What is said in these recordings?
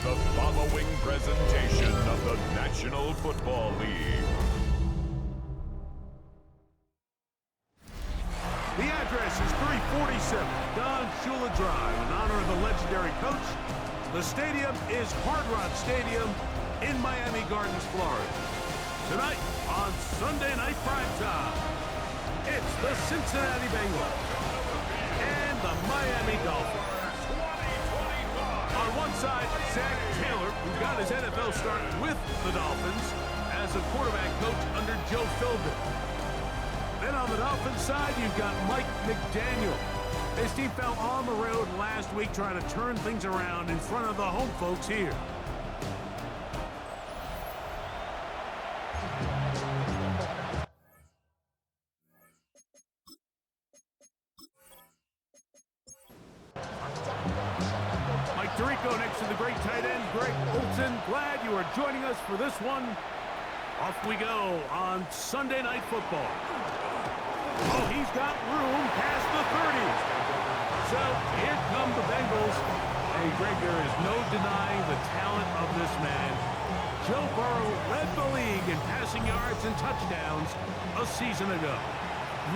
the following presentation of the National Football League. The address is 347 Don Shula Drive in honor of the legendary coach. The stadium is Hard Rock Stadium in Miami Gardens, Florida. Tonight on Sunday Night Primetime, it's the Cincinnati Bengals and the Miami Dolphins. On one side, Zach Taylor, who got his NFL start with the Dolphins as a quarterback coach under Joe Philbin. Then on the Dolphins side, you've got Mike McDaniel. His team fell on the road last week trying to turn things around in front of the home folks here. Mike Tirico next to the great tight end, Greg Olsen. Glad you are joining us for this one. Off we go on Sunday Night Football. Oh, he's got room past the 30. So here come the Bengals. Hey, Greg, there is no denying the talent of this man. Joe Burrow led the league in passing yards and touchdowns a season ago.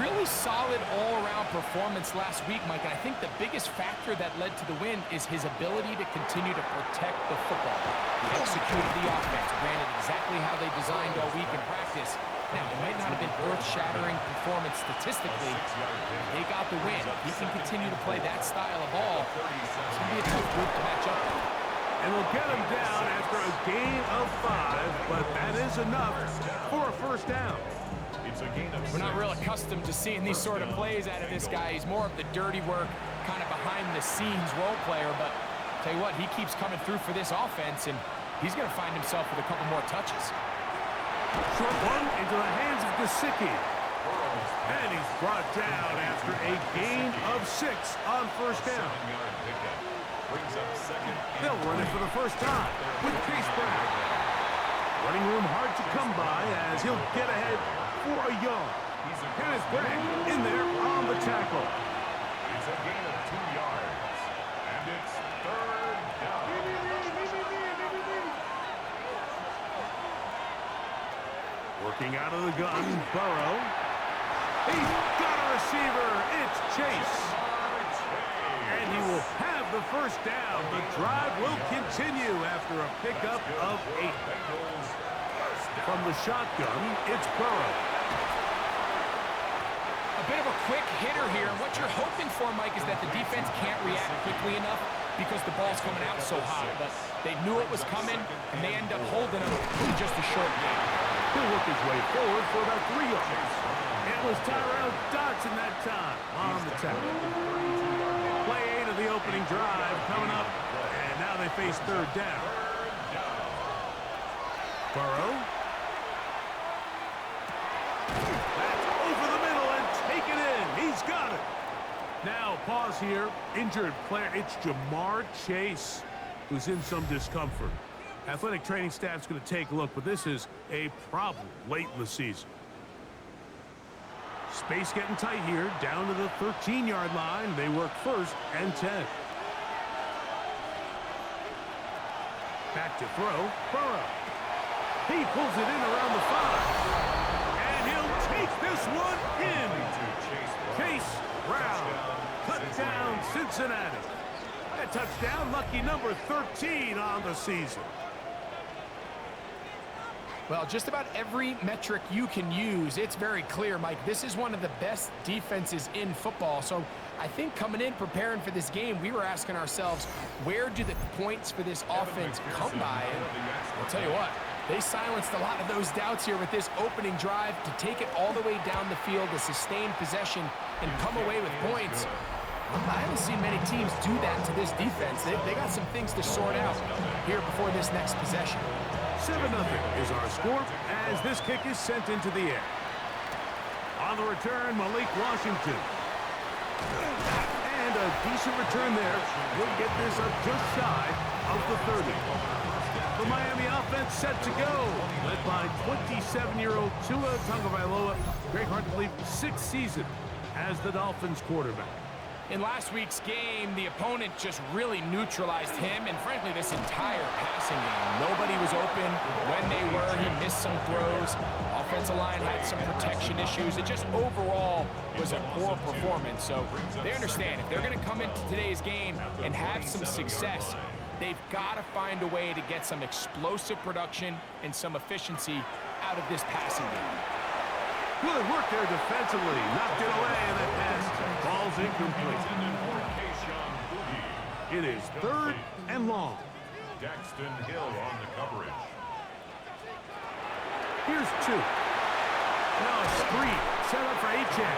Really solid all-around performance last week, Mike. And I think the biggest factor that led to the win is his ability to continue to protect the football. He executed the offense, ran it exactly how they designed all week in practice. Now, it might not have been earth-shattering performance statistically. They got the win. If he can continue to play that style of ball, it's going to be a tough group to match up with. And we'll get him down after a gain of 5, but that is enough for a first down. We're not real accustomed to seeing these sort of plays out of this guy. He's more of the dirty work, kind of behind-the-scenes role player, but tell you what, he keeps coming through for this offense, and he's going to find himself with a couple more touches. Short one into the hands of Gesicki. And he's brought down after a gain of 6 on first down. They'll run it for the first time with Chase Brown. Running room hard to come by as he'll get ahead for a yard. Kenneth Bragg in there on the tackle. It's a gain of 2 yards, and it's third down. Working out of the gun, Burrow. He's got a receiver. It's Chase. And he will have the first down. The drive will continue after a pickup of 8. From the shotgun, it's Burrow. A bit of a quick hitter here. What you're hoping for, Mike, is that the defense can't react quickly enough because the ball's coming out so hot. But they knew it was coming, and they end up holding him in just a short game. He'll work his way forward for about 3 yards. It was Tyrell Dodson that time on the tackle. Play 8 of the opening drive coming up, and now they face third down. Burrow. That's over the middle and taken in. He's got it. Now, pause here. Injured player. It's Jamar Chase, who's in some discomfort. Athletic training staff's going to take a look, but this is a problem late in the season. Space getting tight here, down to the 13-yard line. They work first and 10. Back to throw, Burrow. He pulls it in around the 5. And he'll take this one in. Chase Brown, touchdown Cincinnati. A touchdown, lucky number 13 on the season. Well, just about every metric you can use, it's very clear, Mike. This is one of the best defenses in football. So I think coming in, preparing for this game, we were asking ourselves, where do the points for this offense come by? And I'll tell you what, they silenced a lot of those doubts here with this opening drive to take it all the way down the field, to sustain possession, and come away with points. I haven't seen many teams do that to this defense. They got some things to sort out here before this next possession. 7-0 is our score as this kick is sent into the air. On the return, Malik Washington. And a decent return there. He'll get this up just shy of the 30. The Miami offense set to go, led by 27-year-old Tua Tagovailoa. Very hard to believe, 6th season as the Dolphins quarterback. In last week's game, the opponent just really neutralized him and, frankly, this entire passing game. Nobody was open. When they were, he missed some throws. Offensive line had some protection issues. It just overall was a poor performance. So they understand if they're going to come into today's game and have some success, they've got to find a way to get some explosive production and some efficiency out of this passing game. Good work there defensively. Knocked it away, and that pass ball's incomplete. It is 3rd and long. Daxton Hill on the coverage. Here's 2. Now a screen set up for Achan.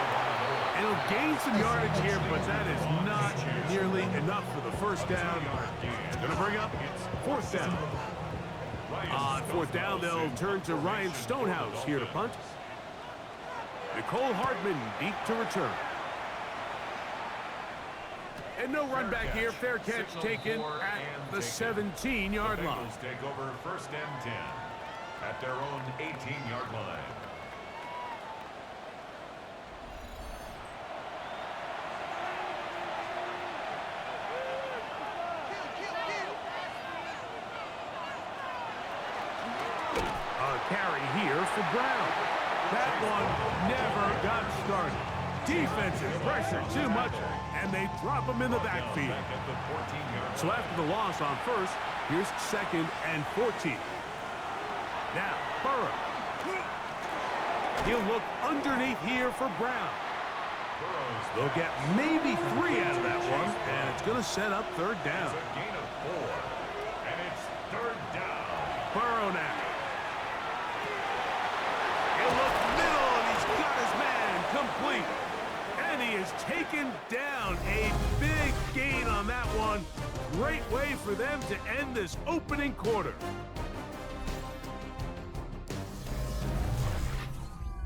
And he'll gain some yardage here, but that is not nearly enough for the first down. Going to bring up 4th down. On 4th down, they'll turn to Ryan Stonehouse here to punt. Nicole Hardman deep to return. And no run back here. Fair catch taken at the 17-yard line. Bengals take over 1st and 10 at their own 18-yard line. A carry here for Brown. That one never got started. Defensive pressure too much, and they drop him in the backfield. So after the loss on 1st, here's 2nd and 14. Now, Burrow. He'll look underneath here for Brown. They'll get maybe 3 out of that one, and it's going to set up 3rd down. It's a gain of 4, and it's 3rd down. Burrow now. He'll look middle, and he's got his man complete. And he is taken down. A big gain on that one. Great way for them to end this opening quarter.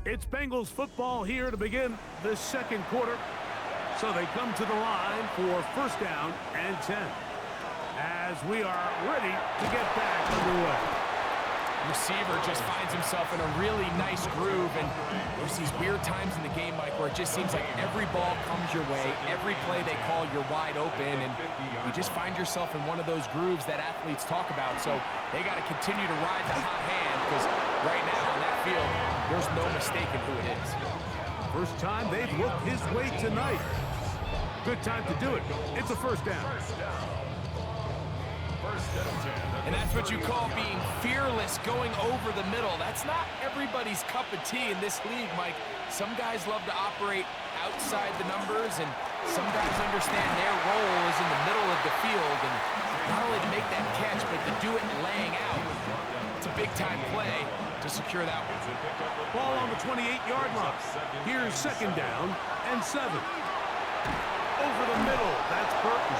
It's Bengals football here to begin the 2nd quarter. So they come to the line for 1st down and 10. As we are ready to get back underway. Receiver just finds himself in a really nice groove, and there's these weird times in the game, Mike, where it just seems like every ball comes your way, every play they call, you're wide open, and you just find yourself in one of those grooves that athletes talk about. So they got to continue to ride the hot hand, because right now on that field, there's no mistaking who it is. First time they've looked his way tonight. Good time to do it. It's a 1st down. And that's what you call being fearless, going over the middle. That's not everybody's cup of tea in this league, Mike. Some guys love to operate outside the numbers, and some guys understand their role is in the middle of the field, and not only to make that catch, but to do it laying out. It's a big-time play to secure that one. Ball on the 28-yard line. Here's 2nd down and 7. Over the middle, that's Burton.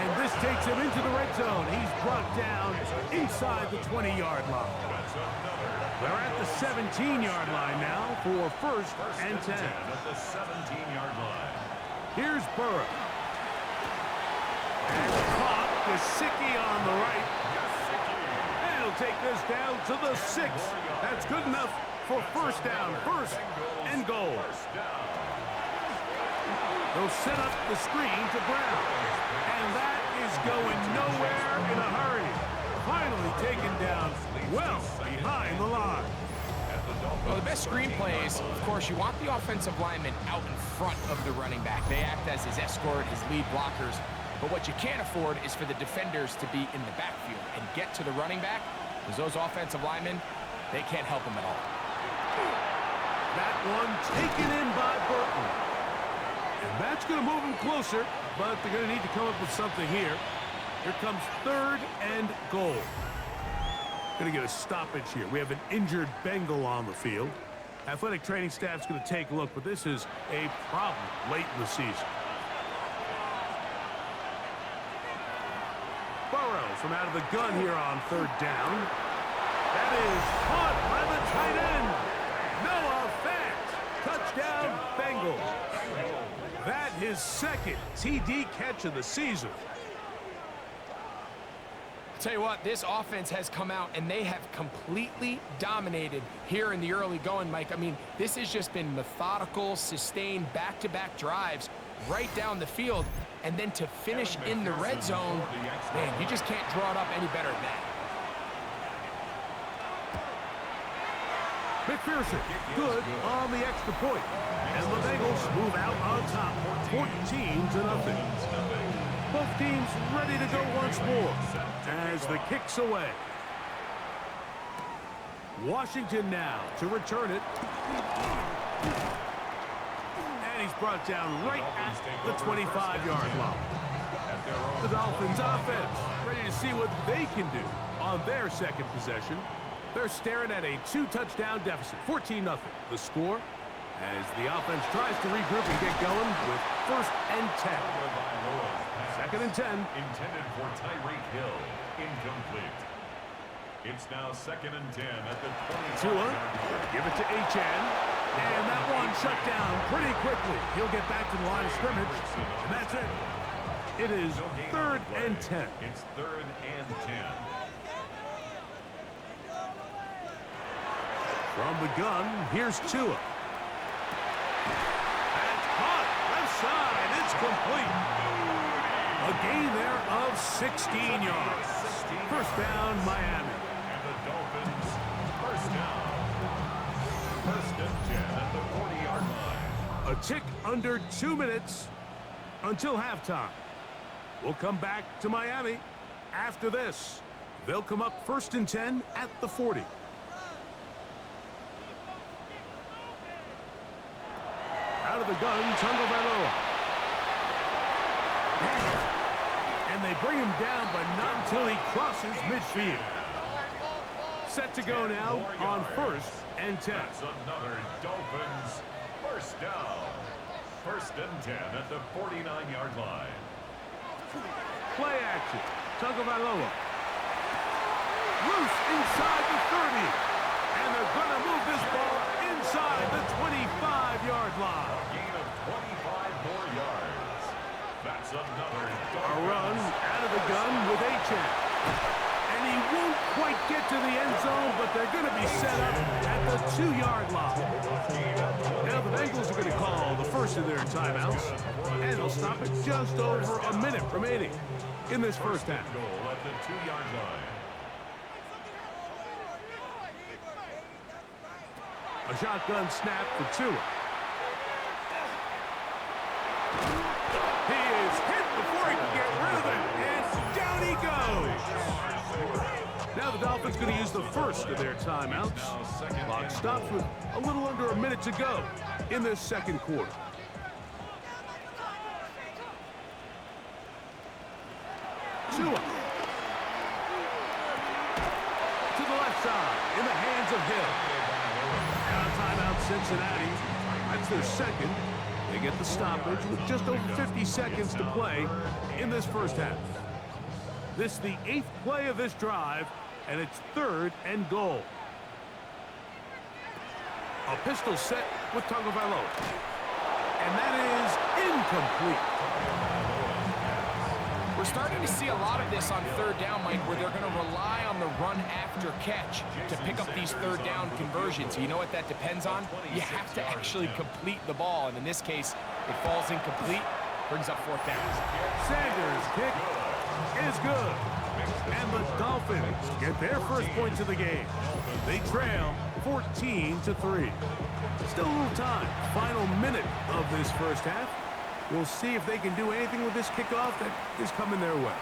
And this takes him into the red zone. He's brought down inside the 20-yard line. They're at the 17-yard line now for 1st and 10. At the 17-yard line. Here's Burrow. And caught Gesicki on the right. And he'll take this down to the 6. That's good enough for 1st down. 1st and goal. They'll set up the screen to Brown. And that is going nowhere in a hurry. Finally taken down well behind the line. Well, the best screen plays, of course, you want the offensive lineman out in front of the running back. They act as his escort, his lead blockers. But what you can't afford is for the defenders to be in the backfield and get to the running back, because those offensive linemen, they can't help him at all. That one taken in by Burton. And that's going to move him closer, but they're going to need to come up with something here. Here comes 3rd and goal. Going to get a stoppage here. We have an injured Bengal on the field. Athletic training staff's going to take a look, but this is a problem late in the season. Burrow from out of the gun here on 3rd down. That is caught by the tight end. Noah Fant. Touchdown, Bengals. That his 2nd TD catch of the season. Tell you what, this offense has come out and they have completely dominated here in the early going, Mike. I mean, this has just been methodical, sustained, back-to-back drives right down the field. And then to finish in the red zone, man, you just can't draw it up any better than that. McPherson, good on the extra point. And the Bengals move out on top, 14-0. Both teams ready to go once more as the kick's away. Washington now to return it. And he's brought down right at the 25-yard line. The Dolphins offense ready to see what they can do on their second possession. They're staring at a 2-touchdown deficit, 14-0. The score as the offense tries to regroup and get going with 1st and 10. 2nd and 10. Intended for Tyreek Hill. Incomplete. It's now 2nd and 10 at the 20. Tua, give it to Achane. And that one shut down pretty quickly. He'll get back to the line of scrimmage. And that's it. It is 3rd and 10. It's 3rd and 10. From the gun, here's Tua. That's caught. Left side. It's complete. A gain there of 16 yards. 1st down, Miami. And the Dolphins, 1st down. 1st and 10 at the 40-yard line. A tick under 2 minutes until halftime. We'll come back to Miami after this. They'll come up 1st and 10 at the 40. Out of the gun, Tagovailoa. And they bring him down, but not until he crosses midfield. Set to go now on 1st and 10. That's another Dolphins 1st down. 1st and 10 at the 49-yard line. Play action. Tagovailoa. Loose inside the 30. And they're going to move this ball inside the 25-yard line. A gain of 25 more yards. That's another A run out of the gun with Achane. And he won't quite get to the end zone, but they're going to be set up at the 2-yard line. Now the Bengals are going to call the first of their timeouts, and they'll stop at just over a minute remaining in this first half. goal at the 2-yard line. A shotgun snap for Tua. He is hit before he can get rid of it, and down he goes. Now the Dolphins going to use the first of their timeouts. Clock stops with a little under a minute to go in this 2nd quarter. Tua. To the left side, in the hands of Hill. Now timeout Cincinnati. That's their 2nd. They get the stoppage with just over 50 seconds to play in this first half. This is the 8th play of this drive, and it's 3rd and goal. A pistol set with Tagovailoa. And that is incomplete. We're starting to see a lot of this on 3rd down, Mike, where they're going to rely on the run after catch to pick up these 3rd down conversions. You know what that depends on? You have to actually complete the ball, and in this case, it falls incomplete, brings up 4th down. Sanders' kick is good. And the Dolphins get their first points of the game. They trail 14-3. Still a little time. Final minute of this first half. We'll see if they can do anything with this kickoff that is coming their way.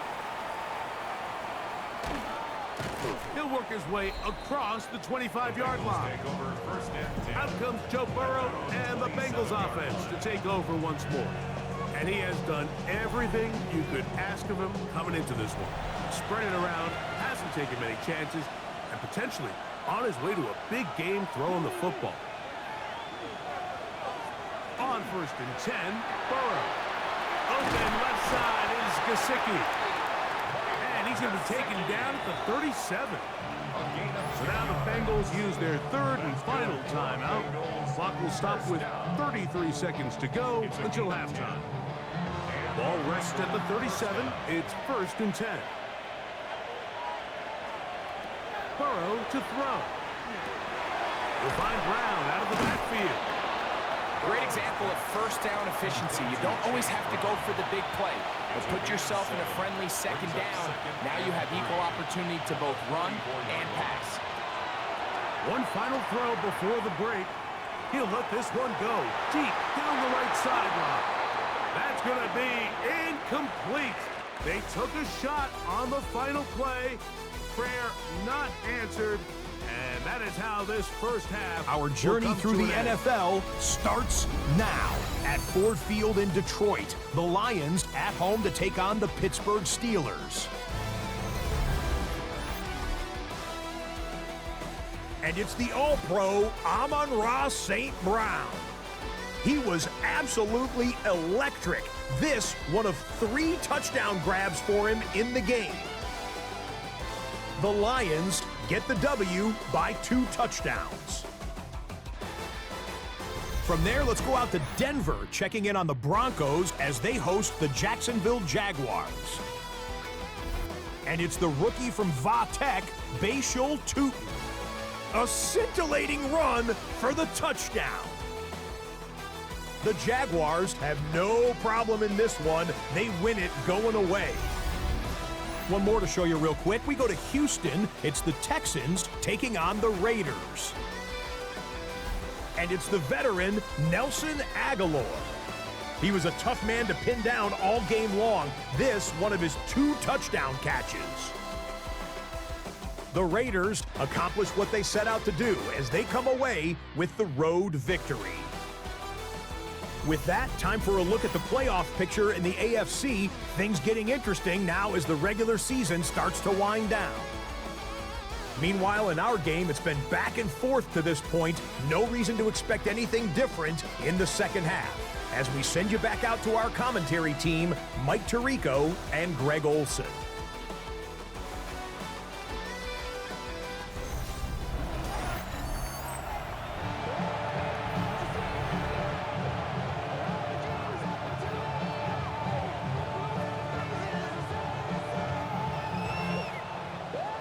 He'll work his way across the 25-yard line. Out comes Joe Burrow and the Bengals offense to take over once more. And he has done everything you could ask of him coming into this one. Spread it around, hasn't taken many chances, and potentially on his way to a big game throwing the football. On 1st and 10, Burrow. Open left side is Gesicki. And he's going to be taken down at the 37. So now the Bengals use their 3rd and final timeout. Clock will stop with 33 seconds to go until halftime. Ball rests at the 37. It's 1st and 10. Burrow to throw. We'll find Brown out of the backfield. Great example of first down efficiency. You don't always have to go for the big play, but put yourself in a friendly second down. Now you have equal opportunity to both run and pass. One final throw before the break. He'll let this one go deep down the right sideline. That's going to be incomplete. They took a shot on the final play. Prayer not answered. And that is how this first half. Our journey through the NFL starts now at Ford Field in Detroit. The Lions at home to take on the Pittsburgh Steelers. And it's the All-Pro Amon-Ra St. Brown. He was absolutely electric. This one of 3 touchdown grabs for him in the game. The Lions get the W by 2 touchdowns. From there, let's go out to Denver, checking in on the Broncos as they host the Jacksonville Jaguars. And it's the rookie from Va-Tech, Bashal Tutin. A scintillating run for the touchdown. The Jaguars have no problem in this one. They win it going away. One more to show you real quick. We go to Houston. It's the Texans taking on the Raiders. And it's the veteran Nelson Aguilar. He was a tough man to pin down all game long. This, one of his 2 touchdown catches. The Raiders accomplish what they set out to do as they come away with the road victory. With that, time for a look at the playoff picture in the AFC. Things getting interesting now as the regular season starts to wind down. Meanwhile, in our game, it's been back and forth to this point. No reason to expect anything different in the second half. As we send you back out to our commentary team, Mike Tirico and Greg Olson.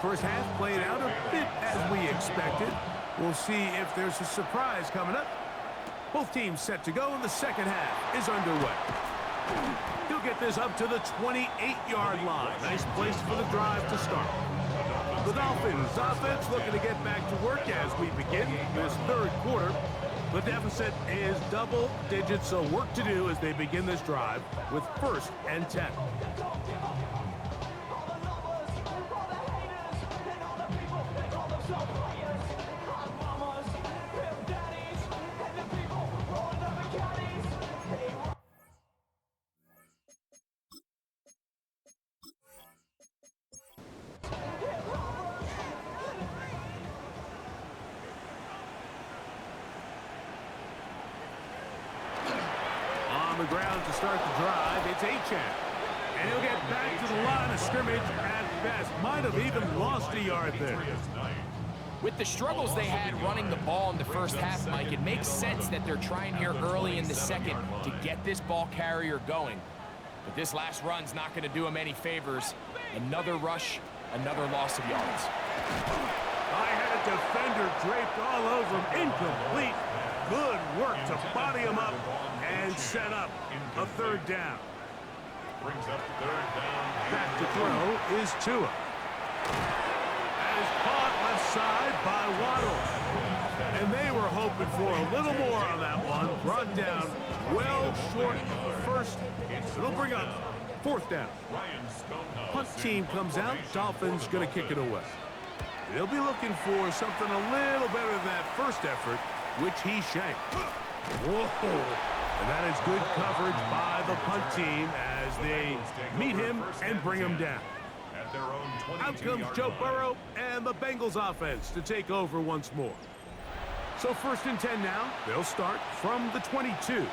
First half played out a bit as we expected. We'll see if there's a surprise coming up. Both teams set to go, and the second half is underway. He'll get this up to the 28-yard line. Nice place for the drive to start. The Dolphins offense looking to get back to work as we begin this third quarter. The deficit is double digits, so work to do as they begin this drive with 1st and 10. The ground to start the drive. It's Achane. And he'll get back to the line of scrimmage at best. Might have even lost a yard there. With the struggles they had running the ball in the first half, Mike, it makes sense that they're trying here early in the second to get this ball carrier going. But this last run's not going to do him any favors. Another rush, another loss of yards. I had a defender draped all over him. Incomplete. Good work to body him up and set up a 3rd down. Brings up 3rd down. Back to throw is Tua. That is caught left side by Waddle. And they were hoping for a little more on that one. Brought down well short of 1st. It'll bring up 4th down. Punt team comes out. Dolphins going to kick it away. They'll be looking for something a little better than that first effort, which he shanked. Whoa. And that is good coverage by the punt team as they meet him and bring him down. Out comes Joe Burrow and the Bengals offense to take over once more. So 1st and 10 now. They'll start from the 22.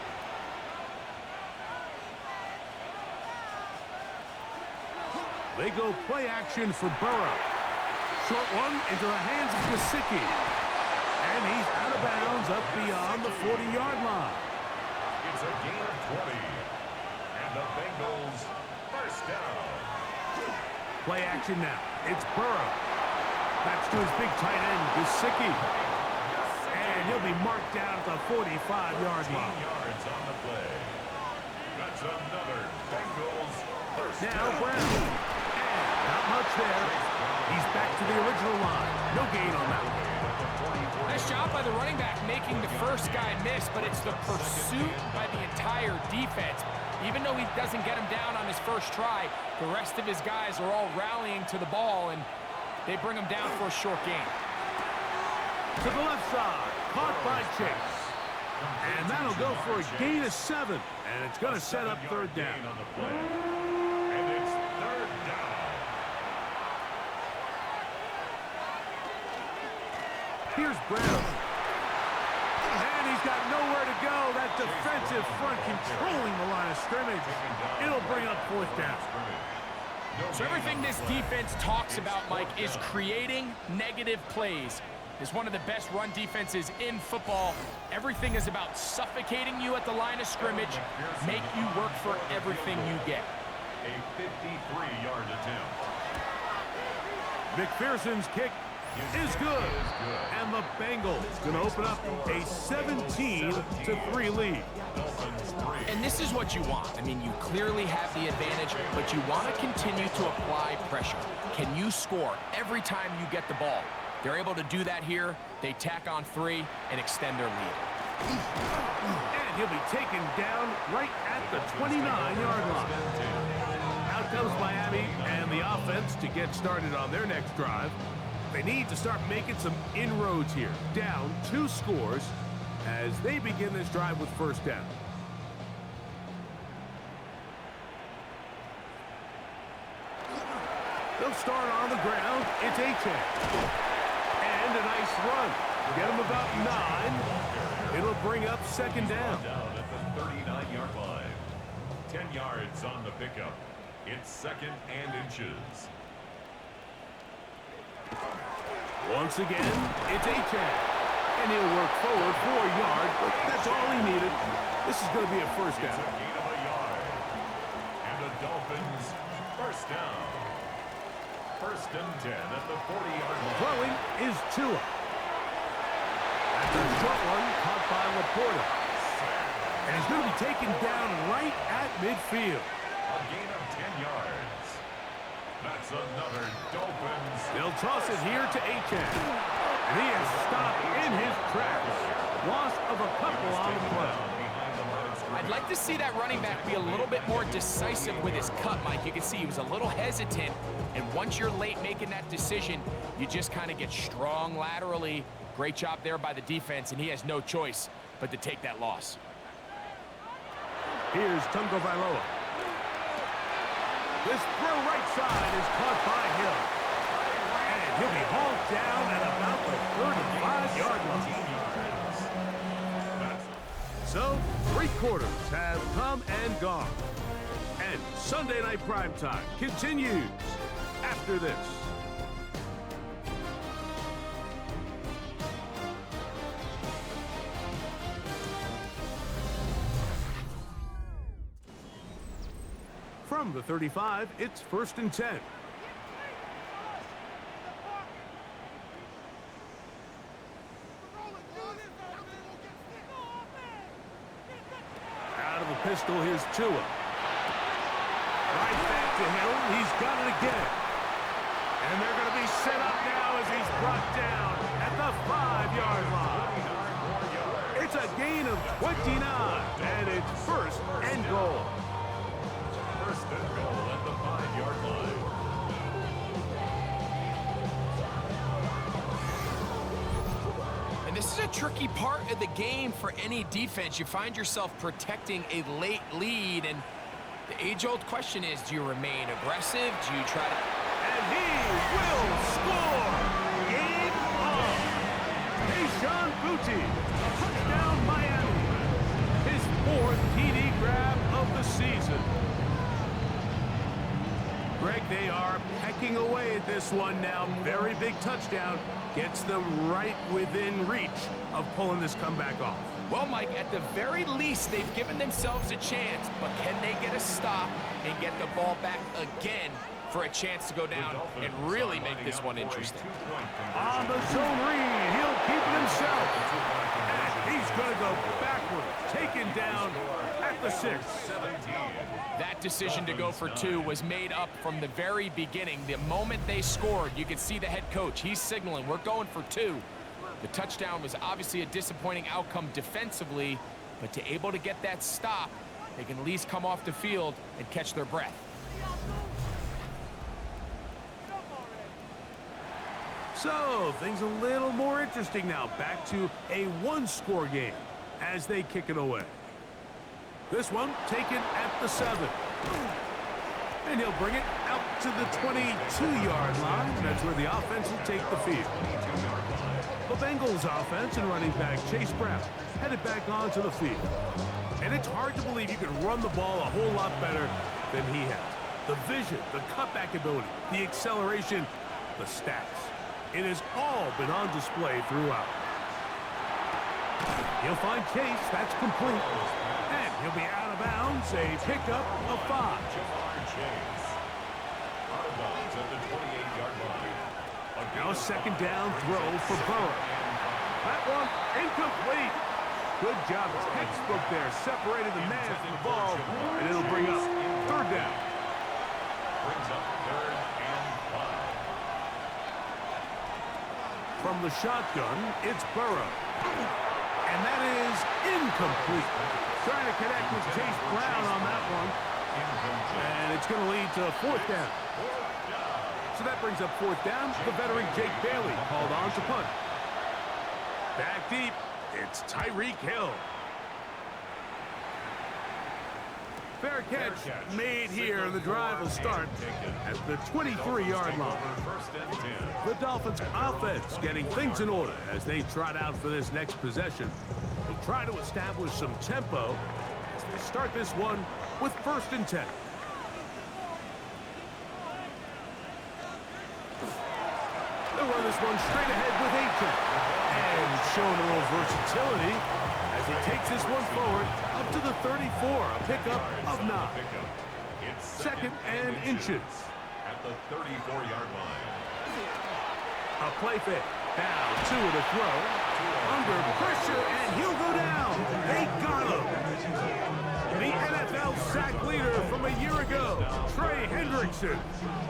They go play action for Burrow. Short one into the hands of Gesicki. And he's out of bounds up beyond the 40-yard line. It's a gain of 20. And the Bengals 1st down. Play action now. It's Burrow. That's to his big tight end, Gesicki. And he'll be marked down at the 45-yard 15 line. yards on the play. That's another Bengals first Now down. Brown. And not much there. He's back to the original line. No gain on that one. Nice job by the running back making the first guy miss, but it's the pursuit by the entire defense. Even though he doesn't get him down on his first try, the rest of his guys are all rallying to the ball, and they bring him down for a short gain. To the left side. Caught by Chase. And that'll go for a gain of 7. And it's going to set up third down. On the play. And it's third down. Here's Brown. And he's got nowhere to go. That defensive front controlling the line of scrimmage. It'll bring up fourth down. So everything this defense talks about, Mike, is creating negative plays. It's one of the best run defenses in football. Everything is about suffocating you at the line of scrimmage, make you work for everything you get. A 53-yard attempt. McPherson's kick is good. And the Bengals going to open up a 17-3 lead. And this is what you want. I mean, you clearly have the advantage, but you want to continue to apply pressure. Can you score every time you get the ball? They're able to do that here. They tack on 3 and extend their lead. And he'll be taken down right at the 29-yard line. Out comes Miami and the offense to get started on their next drive. They need to start making some inroads here. Down 2 scores as they begin this drive with first down. They'll start on the ground. It's Achane. And a nice run. Get him about 9. It'll bring up second down. Down at the 39-yard line. 10 yards on the pickup. It's second and inches. Once again, it's Achane. And he'll work forward for a yard, but that's all he needed. This is going to be a first It's down. a gain of a yard. And the Dolphins first down. First and 10 at the 40-yard line. Throwing is Tua. That's a short one caught by Laporta. And he's going to be taken down right at midfield. A gain of 10 yards. That's another Dolphins. They'll toss it here to Achane. And he is stopped in his tracks. Loss of a couple on the play. I'd like to see that running back be a little bit more decisive with his cut, Mike. You can see he was a little hesitant, and once you're late making that decision, you just kind of get strong laterally. Great job there by the defense, and he has no choice but to take that loss. Here's Tungo Vailoa. This throw right side is caught by Hill. And he'll be hauled down at about the 35-yard line. So, 3 quarters have come and gone. And Sunday Night Primetime continues after this. From the 35, it's first and 10. Out of the pistol, here's Tua. Right back to Hill. He's got it again. And they're going to be set up now as he's brought down at the 5-yard line. It's a gain of 29, and it's first and goal. First and goal at the 5-yard line. And this is a tricky part of the game for any defense. You find yourself protecting a late lead, and the age-old question is, do you remain aggressive? Do you try to... And he will score! Game on! Deshaun Booty, touchdown Miami. His 4th TD grab of the season. Greg, they are pecking away at this one now. Very big touchdown. Gets them right within reach of pulling this comeback off. Well, Mike, at the very least, they've given themselves a chance, but can they get a stop and get the ball back again for a chance to go down and really make this one interesting? On the zone read, he'll keep it himself. is going to go backwards, taken down at the 6. That decision to go for 2 was made up from the very beginning. The moment they scored, you could see the head coach. He's signaling, we're going for 2. The touchdown was obviously a disappointing outcome defensively, but to able to get that stop, they can at least come off the field and catch their breath. So, things a little more interesting now. Back to a one-score game as they kick it away. This one taken at the 7. And he'll bring it out to the 22-yard line. That's where the offense will take the field. The Bengals offense and running back Chase Brown headed back onto the field. And it's hard to believe you can run the ball a whole lot better than he has. The vision, the cutback ability, the acceleration, the stats. It has all been on display throughout. He'll find Chase. That's complete. And he'll be out of bounds. A pickup of 5. Now a second down throw for Burrow. That one incomplete. Good job. Textbook there. Separated the man from the ball. And it'll bring up 3rd down. Brings up 3rd and 5. From the shotgun, it's Burrow. And that is incomplete. Trying to connect with Chase Brown on that one. And it's going to lead to 4th down. So that brings up 4th down. The veteran Jake Bailey called on to punt. Back deep, it's Tyreek Hill. Fair catch made here. The drive will start at the 23-yard line. The Dolphins offense getting things in order as they trot out for this next possession. They'll try to establish some tempo as they start this one with 1st and 10. They'll run this one straight ahead with Aiken. And showing a little versatility as he takes this one forward up to the 34. A pickup of 9. 2nd and inches. At the 34-yard line. A play fake. Now 2 to throw. Under pressure, and he'll go down. They got him. The NFL sack leader from a year ago, Trey Hendrickson.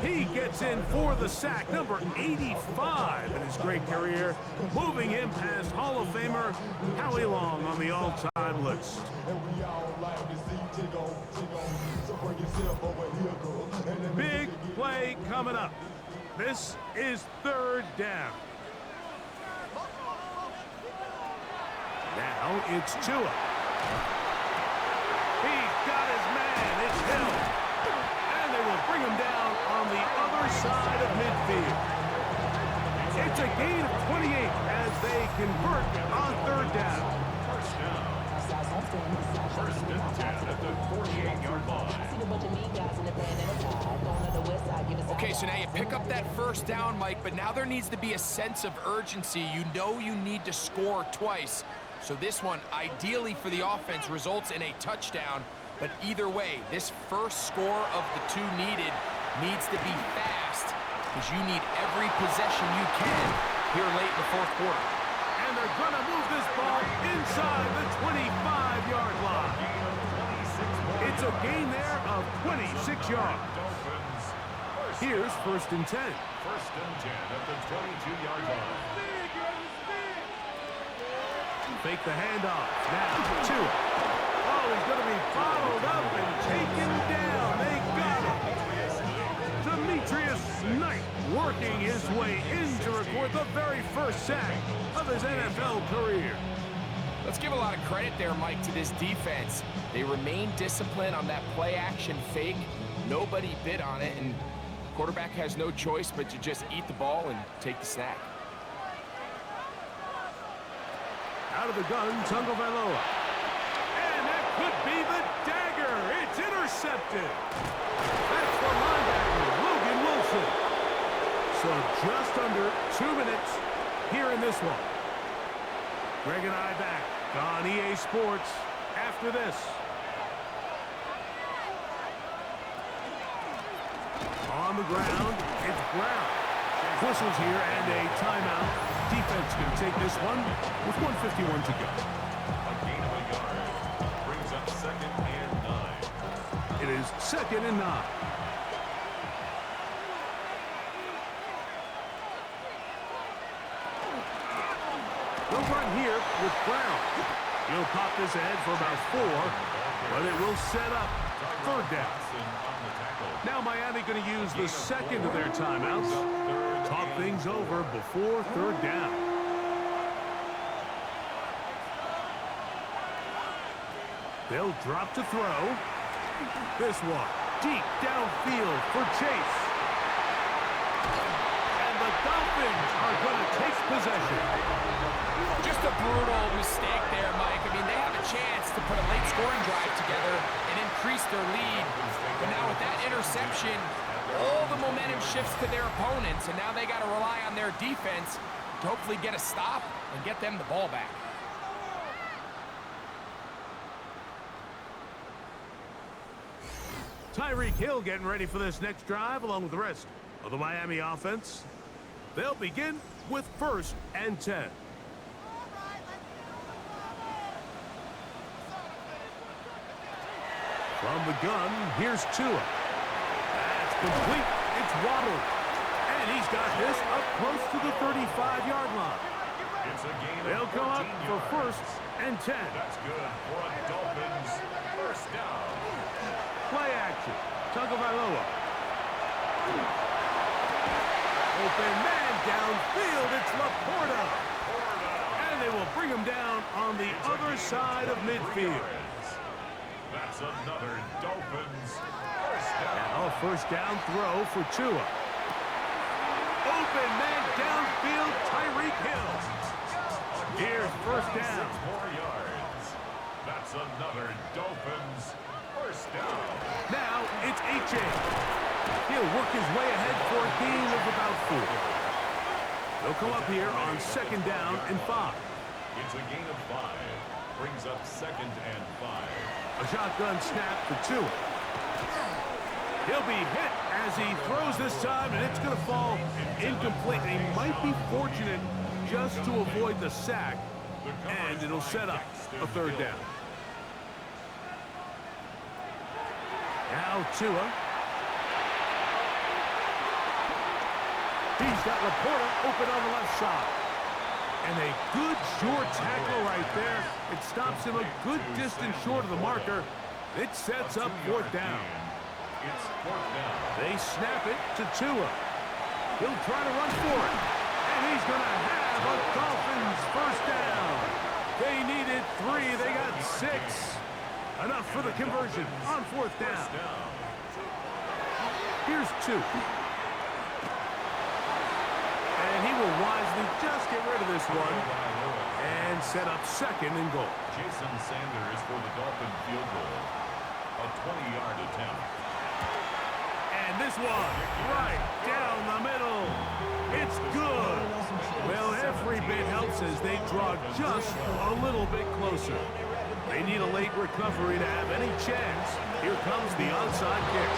He gets in for the sack, number 85 in his great career, moving him past Hall of Famer Howie Long on the all-time list. Big play coming up. This is 3rd down. Now it's Tua. He's got his man. It's Hill. And they will bring him down on the other side of midfield. It's a gain of 28 as they convert on 3rd down. First and 10 at the 48-yard line. Okay, so now you pick up that 1st down, Mike, but now there needs to be a sense of urgency. You know you need to score twice. So this one, ideally for the offense, results in a touchdown. But either way, this first score of the 2 needed needs to be fast because you need every possession you can here late in the 4th quarter. And they're going to move this ball inside the 25-yard line. It's a gain there of 26 yards. Here's 1st and 10. 1st and 10 at the 22-yard line. Fake the handoff. Now, Tua. Oh, he's going to be followed up and taken down. They got him. Demetrius Knight working his way in to record the very first sack of his NFL career. Let's give a lot of credit there, Mike, to this defense. They remained disciplined on that play-action fake. Nobody bid on it, and quarterback has no choice but to just eat the ball and take the sack. Out of the gun, Tagovailoa. And that could be the dagger. It's intercepted. That's the linebacker, Logan Wilson. So just under 2 minutes here in this one. Greg and I back on EA Sports after this. On the ground, it's Brown. Whistles here and a timeout. Defense can take this one with 1:51 to go. becomes 2nd and 9. They'll run here with Brown. He'll pop this ahead for about 4, but it will set up 3rd down. Now Miami going to use the second of their timeouts. Talk things over before 3rd down. They'll drop to throw. This one deep downfield for Chase. And the Dolphins are going to take possession. Just a brutal mistake there, Mike. I mean, they have a chance to put a late scoring drive together and increase their lead. But now with that interception, all the momentum shifts to their opponents, and now they got to rely on their defense to hopefully get a stop and get them the ball back. Tyreek Hill getting ready for this next drive along with the rest of the Miami offense. They'll begin with 1st and 10. From the gun, here's Tua. That's complete. It's Waddle. And he's got this up close to the 35-yard line. They'll come up for 1st and 10. That's good for a Dolphins 1st down. Play action. Tagovailoa. Open man downfield. It's Laporta. And they will bring him down on the other side of midfield. That's another Dolphins 1st down. Now 1st down throw for Tua. Open man downfield. Tyreek Hill. Here's 1st down. 6 more yards. That's another Dolphins 1st down. Now it's H.A. He'll work his way ahead for a gain of about 4. They'll come up here on 2nd down and 5. It's a gain of 5. Brings up 2nd and 5. A shotgun snap for Tua. He'll be hit as he throws this time, and it's going to fall incomplete. They might be fortunate just to avoid the sack, and it'll set up a 3rd down. Now Tua. He's got Laporta open on the left side. And a good short tackle right there. It stops him a good distance short of the marker. It sets up 4th down. It's 4th down. They snap it to Tua. He'll try to run for it. And he's going to have a Dolphins 1st down. They needed 3. They got 6. Enough for the conversion on 4th down. Here's 2. And he will wisely just get rid of this one and set up 2nd and goal. Jason Sanders for the Dolphin field goal. A 20-yard attempt. And this one right down the middle. It's good. Well, every bit helps as they draw just a little bit closer. They need a late recovery to have any chance. Here comes the onside kick.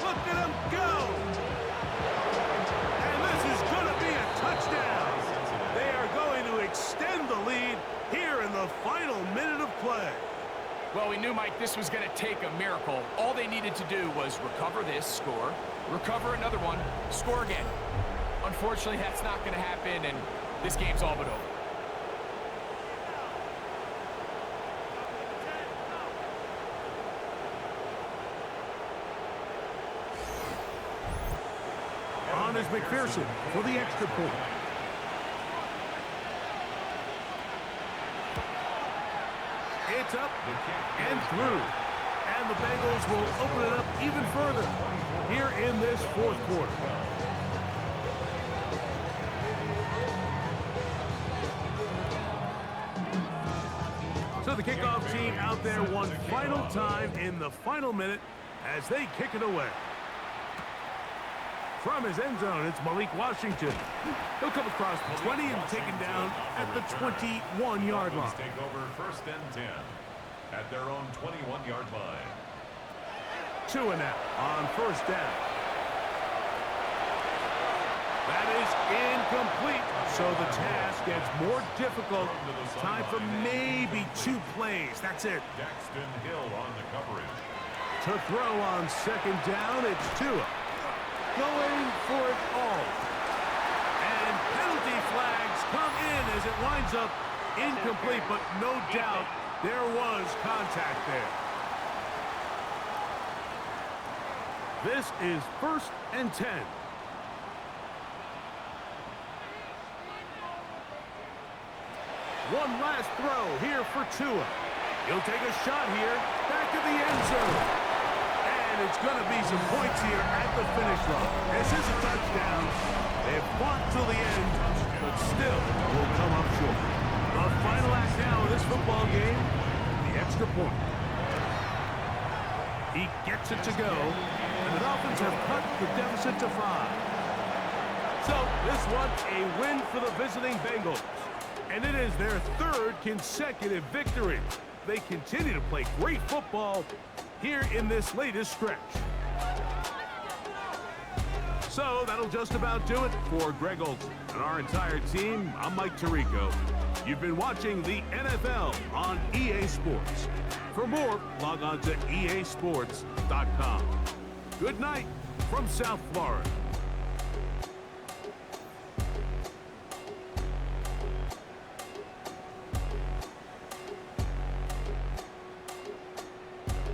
Look at him go! And this is going to be a touchdown. They are going to extend the lead here in the final minute of play. Well, we knew, Mike, this was going to take a miracle. All they needed to do was recover this, score, recover another one, score again. Unfortunately, that's not going to happen, and this game's all but over. On is McPherson for the extra point. It's up and through. And the Bengals will open it up even further here in this 4th quarter. So the kickoff team out there one final time in the final minute as they kick it away. From his end zone, it's Malik Washington. He'll come across the 20 and taken down at the 21-yard line. Take over 1st and 10 at their own 21-yard line. Tua now on 1st down. That is incomplete. So the task gets more difficult. Time for maybe 2 plays. That's it. Daxton Hill on the coverage. To throw on second down, it's Tua. Going for it all. And penalty flags come in as it winds up incomplete, but no doubt there was contact there. This is 1st and 10. One last throw here for Tua. He'll take a shot here, back to the end zone. And it's going to be some points here at the finish line. This is a touchdown. They've fought till the end, but still will come up short. The final act now of this football game, the extra point. He gets it to go, and the Dolphins have cut the deficit to 5. So this one, a win for the visiting Bengals. And it is their 3rd consecutive victory. They continue to play great football here in this latest stretch. So that'll just about do it for Greg Olson and our entire team. I'm Mike Tirico. You've been watching the NFL on EA Sports. For more, log on to easports.com. Good night from South Florida.